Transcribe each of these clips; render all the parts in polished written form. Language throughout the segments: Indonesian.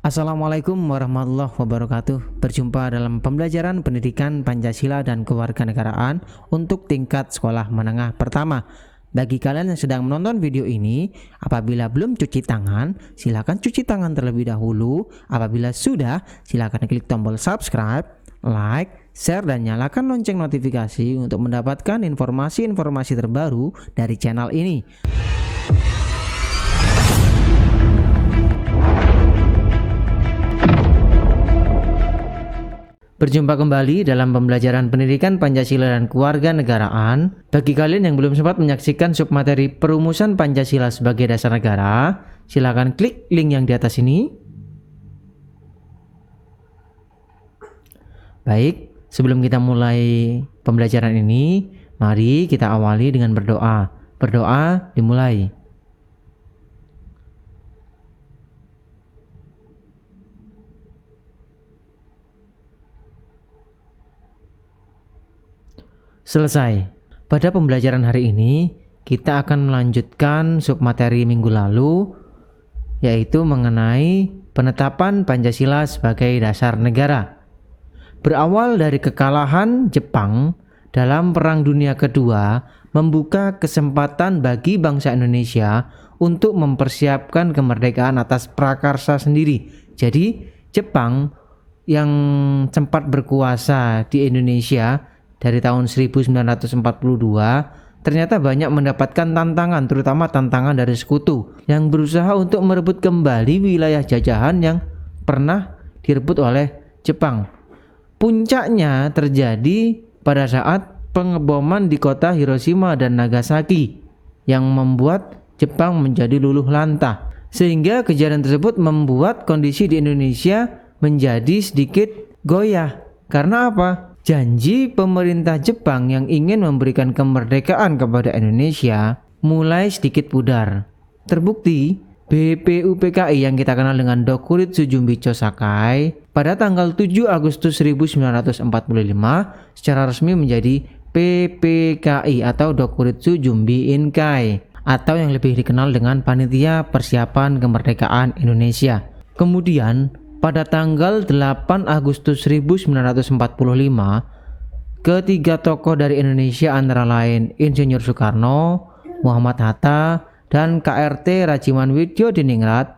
Assalamualaikum warahmatullahi wabarakatuh. Berjumpa dalam pembelajaran pendidikan Pancasila dan Kewarganegaraan untuk tingkat sekolah menengah pertama. Bagi kalian yang sedang menonton video ini, apabila belum cuci tangan, silakan cuci tangan terlebih dahulu. Apabila sudah, silakan klik tombol subscribe, like, share, dan nyalakan lonceng notifikasi untuk mendapatkan informasi-informasi terbaru dari channel ini. Berjumpa kembali dalam pembelajaran pendidikan Pancasila dan Kewarganegaraan. Bagi kalian yang belum sempat menyaksikan submateri perumusan Pancasila sebagai dasar negara, silakan klik link yang di atas ini. Baik, sebelum kita mulai pembelajaran ini, mari kita awali dengan berdoa. Berdoa dimulai. Selesai. Pada pembelajaran hari ini, kita akan melanjutkan submateri minggu lalu, yaitu mengenai penetapan Pancasila sebagai dasar negara. Berawal dari kekalahan Jepang dalam Perang Dunia Kedua, membuka kesempatan bagi bangsa Indonesia untuk mempersiapkan kemerdekaan atas prakarsa sendiri. Jadi, Jepang yang sempat berkuasa di Indonesia dari tahun 1942 ternyata banyak mendapatkan tantangan, terutama tantangan dari sekutu yang berusaha untuk merebut kembali wilayah jajahan yang pernah direbut oleh Jepang. Puncaknya terjadi pada saat pengeboman di kota Hiroshima dan Nagasaki yang membuat Jepang menjadi luluh lantah, sehingga kejadian tersebut membuat kondisi di Indonesia menjadi sedikit goyah. Karena apa? Janji pemerintah Jepang yang ingin memberikan kemerdekaan kepada Indonesia mulai sedikit pudar. Terbukti, BPUPKI yang kita kenal dengan Dokuritsu Jumbicho Sakai pada tanggal 7 Agustus 1945 secara resmi menjadi PPKI atau Dokuritsu Jumbi Inkai, atau yang lebih dikenal dengan Panitia Persiapan Kemerdekaan Indonesia. Kemudian pada tanggal 8 Agustus 1945, ketiga tokoh dari Indonesia antara lain Insinyur Soekarno, Muhammad Hatta, dan KRT Rajiman Widjodiningrat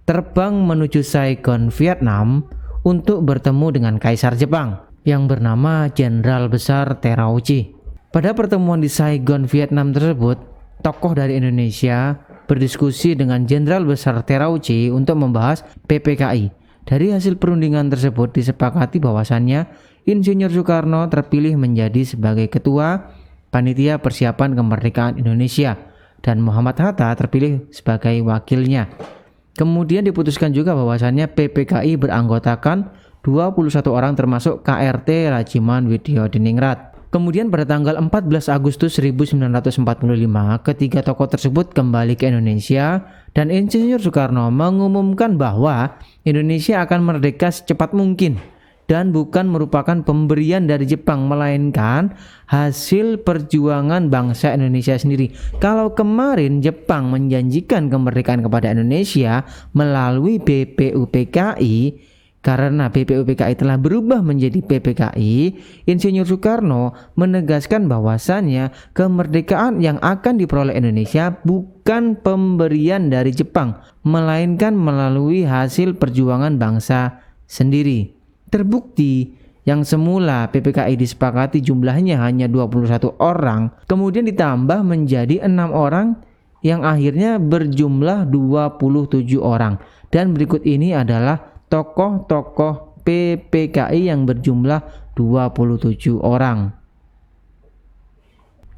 terbang menuju Saigon, Vietnam untuk bertemu dengan Kaisar Jepang yang bernama Jenderal Besar Terauchi. Pada pertemuan di Saigon, Vietnam tersebut, tokoh dari Indonesia berdiskusi dengan Jenderal Besar Terauchi untuk membahas PPKI. Dari hasil perundingan tersebut disepakati bahwasannya Insinyur Soekarno terpilih menjadi sebagai Ketua Panitia Persiapan Kemerdekaan Indonesia dan Muhammad Hatta terpilih sebagai wakilnya. Kemudian diputuskan juga bahwasannya PPKI beranggotakan 21 orang termasuk KRT Rajiman Widjodiningrat. Kemudian pada tanggal 14 Agustus 1945, ketiga tokoh tersebut kembali ke Indonesia dan Insinyur Soekarno mengumumkan bahwa Indonesia akan merdeka secepat mungkin dan bukan merupakan pemberian dari Jepang, melainkan hasil perjuangan bangsa Indonesia sendiri. Kalau kemarin Jepang menjanjikan kemerdekaan kepada Indonesia melalui BPUPKI, karena BPUPKI telah berubah menjadi PPKI, Insinyur Soekarno menegaskan bahwasannya kemerdekaan yang akan diperoleh Indonesia bukan pemberian dari Jepang, melainkan melalui hasil perjuangan bangsa sendiri. Terbukti, yang semula PPKI disepakati jumlahnya hanya 21 orang, kemudian ditambah menjadi 6 orang yang akhirnya berjumlah 27 orang. Dan berikut ini adalah tokoh-tokoh PPKI yang berjumlah 27 orang.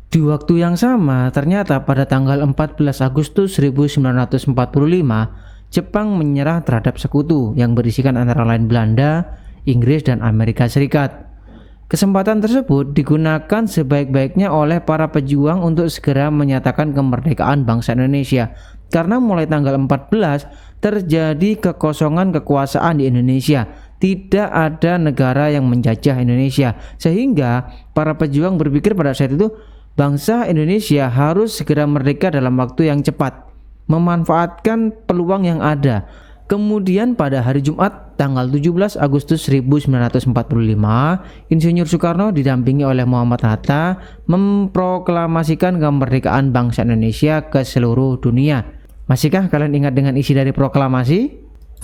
Di waktu yang sama, ternyata pada tanggal 14 Agustus 1945, Jepang menyerah terhadap sekutu yang berisikan antara lain Belanda, Inggris, dan Amerika Serikat. Kesempatan tersebut digunakan sebaik-baiknya oleh para pejuang untuk segera menyatakan kemerdekaan bangsa Indonesia. Karena mulai tanggal 14 terjadi kekosongan kekuasaan di Indonesia. Tidak ada negara yang menjajah Indonesia. Sehingga para pejuang berpikir pada saat itu bangsa Indonesia harus segera merdeka dalam waktu yang cepat, memanfaatkan peluang yang ada. Kemudian pada hari Jumat tanggal 17 Agustus 1945, Insinyur Soekarno didampingi oleh Muhammad Hatta memproklamasikan kemerdekaan bangsa Indonesia ke seluruh dunia. Masihkah kalian ingat dengan isi dari proklamasi?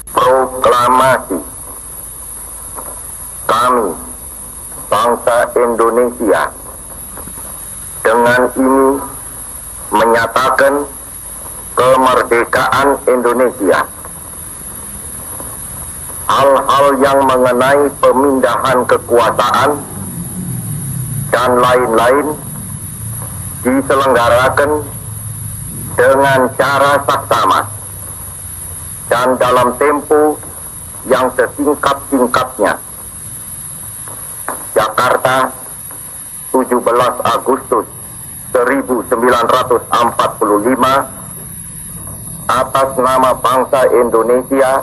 Proklamasi. Kami, bangsa Indonesia, dengan ini menyatakan kemerdekaan Indonesia. Hal-hal yang mengenai pemindahan kekuasaan dan lain-lain diselenggarakan dengan cara saksama dan dalam tempo yang sesingkat-singkatnya. Jakarta, 17 Agustus 1945, atas nama bangsa Indonesia,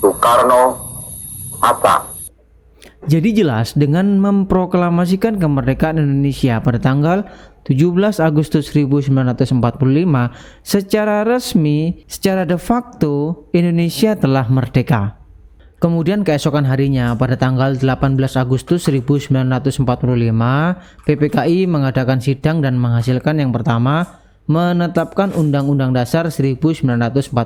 Soekarno, Hatta. Jadi jelas dengan memproklamasikan kemerdekaan Indonesia pada tanggal 17 Agustus 1945, secara resmi, secara de facto Indonesia telah merdeka. Kemudian keesokan harinya pada tanggal 18 Agustus 1945, PPKI mengadakan sidang dan menghasilkan yang pertama, menetapkan Undang-Undang Dasar 1945.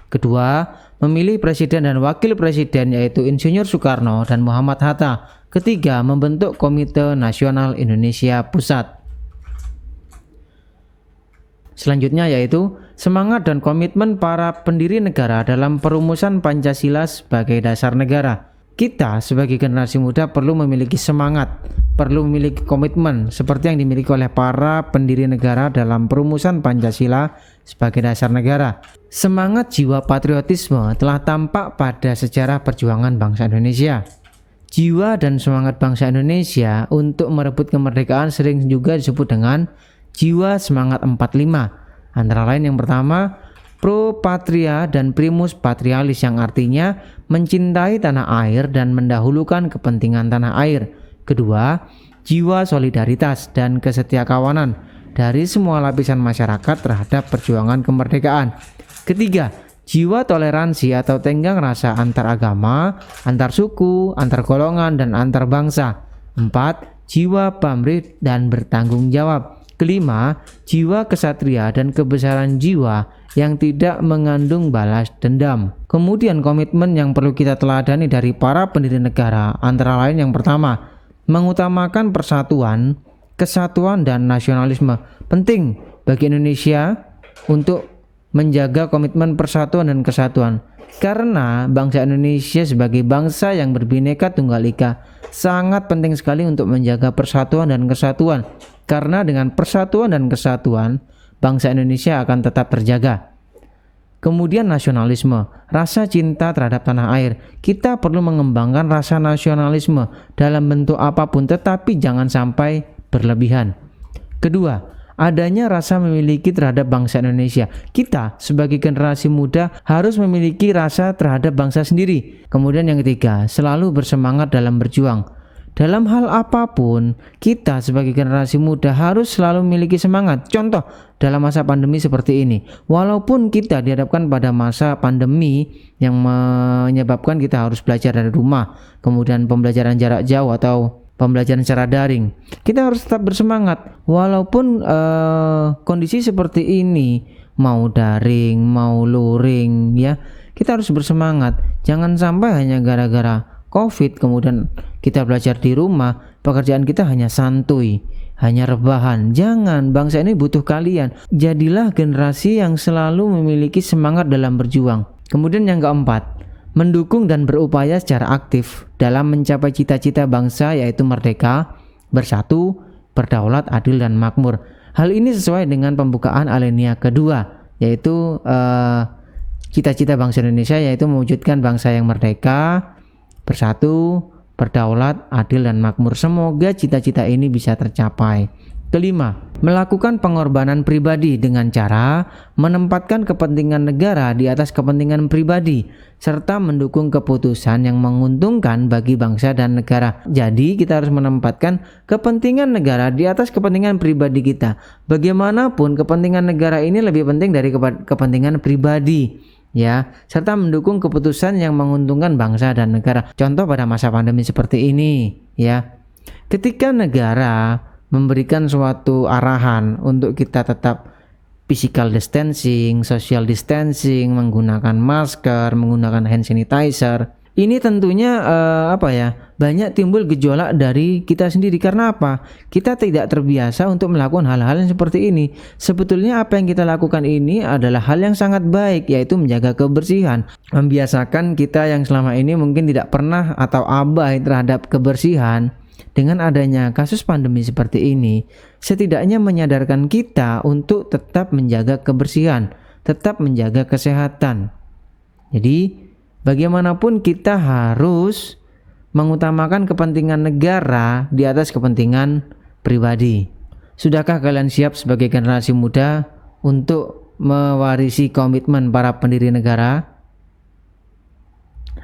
Kedua, memilih presiden dan wakil presiden yaitu Insinyur Soekarno dan Muhammad Hatta. Ketiga, membentuk Komite Nasional Indonesia Pusat. Selanjutnya yaitu semangat dan komitmen para pendiri negara dalam perumusan Pancasila sebagai dasar negara. Kita sebagai generasi muda perlu memiliki semangat, perlu memiliki komitmen seperti yang dimiliki oleh para pendiri negara dalam perumusan Pancasila sebagai dasar negara. Semangat jiwa patriotisme telah tampak pada sejarah perjuangan bangsa Indonesia. Jiwa dan semangat bangsa Indonesia untuk merebut kemerdekaan sering juga disebut dengan jiwa semangat 45. Antara lain yang pertama, pro patria dan primus patrialis yang artinya mencintai tanah air dan mendahulukan kepentingan tanah air. Kedua, jiwa solidaritas dan kesetiakawanan dari semua lapisan masyarakat terhadap perjuangan kemerdekaan. Ketiga, jiwa toleransi atau tenggang rasa antar agama, antar suku, antar golongan, dan antar bangsa. Empat, jiwa pamrih dan bertanggung jawab. Kelima, jiwa kesatria dan kebesaran jiwa yang tidak mengandung balas dendam. Kemudian komitmen yang perlu kita teladani dari para pendiri negara antara lain yang pertama, mengutamakan persatuan, kesatuan dan nasionalisme. Penting bagi Indonesia untuk menjaga komitmen persatuan dan kesatuan. Karena bangsa Indonesia sebagai bangsa yang berbineka tunggal ika sangat penting sekali untuk menjaga persatuan dan kesatuan. Karena dengan persatuan dan kesatuan, bangsa Indonesia akan tetap terjaga. Kemudian nasionalisme, rasa cinta terhadap tanah air. Kita perlu mengembangkan rasa nasionalisme dalam bentuk apapun, tetapi jangan sampai berlebihan. Kedua, adanya rasa memiliki terhadap bangsa Indonesia. Kita sebagai generasi muda harus memiliki rasa terhadap bangsa sendiri. Kemudian yang ketiga, selalu bersemangat dalam berjuang. Dalam hal apapun, kita sebagai generasi muda harus selalu memiliki semangat. Contoh, dalam masa pandemi seperti ini, walaupun kita dihadapkan pada masa pandemi yang menyebabkan kita harus belajar dari rumah, kemudian pembelajaran jarak jauh atau pembelajaran secara daring, kita harus tetap bersemangat. Walaupun kondisi seperti ini, mau daring, mau luring, ya, kita harus bersemangat. Jangan sampai hanya gara-gara COVID kemudian kita belajar di rumah, pekerjaan kita hanya santuy, hanya rebahan. Jangan, bangsa ini butuh kalian. Jadilah generasi yang selalu memiliki semangat dalam berjuang. Kemudian yang keempat, mendukung dan berupaya secara aktif dalam mencapai cita-cita bangsa yaitu merdeka, bersatu, berdaulat, adil dan makmur. Hal ini sesuai dengan pembukaan alinea kedua, yaitu cita-cita bangsa Indonesia yaitu mewujudkan bangsa yang merdeka, bersatu, berdaulat, adil dan makmur. Semoga cita-cita ini bisa tercapai. Kelima, melakukan pengorbanan pribadi dengan cara menempatkan kepentingan negara di atas kepentingan pribadi serta mendukung keputusan yang menguntungkan bagi bangsa dan negara. Jadi kita harus menempatkan kepentingan negara di atas kepentingan pribadi kita. Bagaimanapun kepentingan negara ini lebih penting dari kepentingan pribadi. ya, serta mendukung keputusan yang menguntungkan bangsa dan negara. Contoh pada masa pandemi seperti ini, ya. Ketika negara memberikan suatu arahan untuk kita tetap physical distancing, social distancing, menggunakan masker, menggunakan hand sanitizer, ini tentunya banyak timbul gejolak dari kita sendiri. Karena apa? Kita tidak terbiasa untuk melakukan hal-hal yang seperti ini. Sebetulnya apa yang kita lakukan ini adalah hal yang sangat baik, yaitu menjaga kebersihan. Membiasakan kita yang selama ini mungkin tidak pernah atau abai terhadap kebersihan. Dengan adanya kasus pandemi seperti ini, setidaknya menyadarkan kita untuk tetap menjaga kebersihan, tetap menjaga kesehatan. Jadi, bagaimanapun kita harus mengutamakan kepentingan negara di atas kepentingan pribadi. Sudahkah kalian siap sebagai generasi muda untuk mewarisi komitmen para pendiri negara?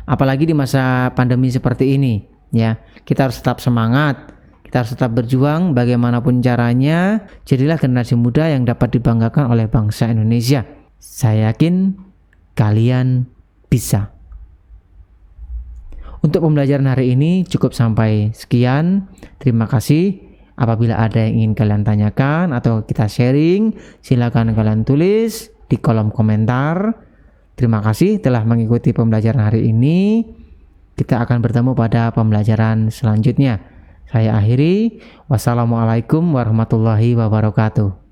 Apalagi di masa pandemi seperti ini, ya. Kita harus tetap semangat, kita harus tetap berjuang bagaimanapun caranya. Jadilah generasi muda yang dapat dibanggakan oleh bangsa Indonesia. Saya yakin kalian bisa. Untuk pembelajaran hari ini cukup sampai sekian. Terima kasih. Apabila ada yang ingin kalian tanyakan atau kita sharing, silakan kalian tulis di kolom komentar. Terima kasih telah mengikuti pembelajaran hari ini. Kita akan bertemu pada pembelajaran selanjutnya. Saya akhiri. Wassalamualaikum warahmatullahi wabarakatuh.